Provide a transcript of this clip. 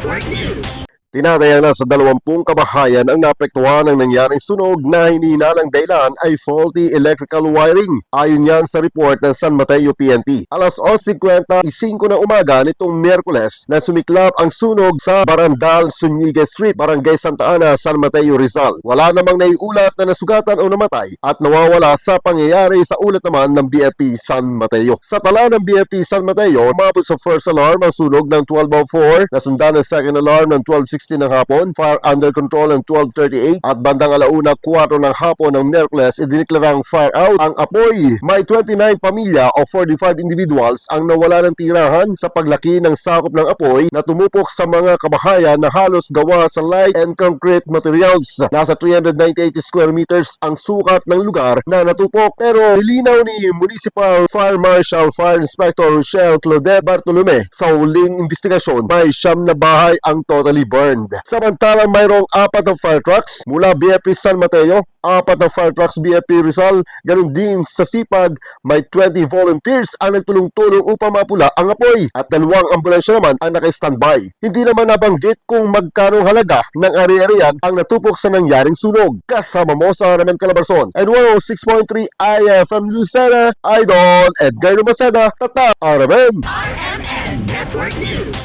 Network News. Tinatayang na sa 20 kabahayan ang naapektuhan ng nangyaring sunog na hinihinalang dahilan ay faulty electrical wiring. Ayon yan sa report ng San Mateo PNP. Alas 11:55 ng umaga nitong Miyerkules na sumiklab ang sunog sa Barandal, Zuniga Street, Barangay Santa Ana, San Mateo, Rizal. Wala namang naiulat na nasugatan o namatay at nawawala sa pangyayari sa ulat naman ng BFP San Mateo. Sa tala ng BFP San Mateo, umabot sa first alarm ang sunog ng 12:04, nasundan ng second alarm ng 12:16 ng hapon, fire under control ng 12:38 at bandang 1:04 ng hapon ng Miyerkules idiniklarang fire out ang apoy. May 29 pamilya o 45 individuals ang nawala ng tirahan sa paglaki ng sakop ng apoy na tumupok sa mga kabahayan na halos gawa sa light and concrete materials. Nasa 398 square meters ang sukat ng lugar na natupok, pero nilinaw ni Municipal Fire Marshal Fire Inspector Rochelle Claudette Bartolome sa huling investigasyon may 9 na bahay ang totally burned. Samantalang mayroong 4 na fire trucks mula BFP San Mateo, 4 na fire trucks BFP Rizal, ganun din sa Sipag, may 20 volunteers ang nagtulong-tulong upang mapula ang apoy at 2 ambulansya naman ang naka-standby. Hindi naman nabanggit kung magkano halaga ng ari-arian ang natupok sa nangyaring sunog. Kasama mo sa Ramen Calabarzon and 106.3 IFM Lucena, Idol Edgar Maceda, Tata Aramen. RMN Network News.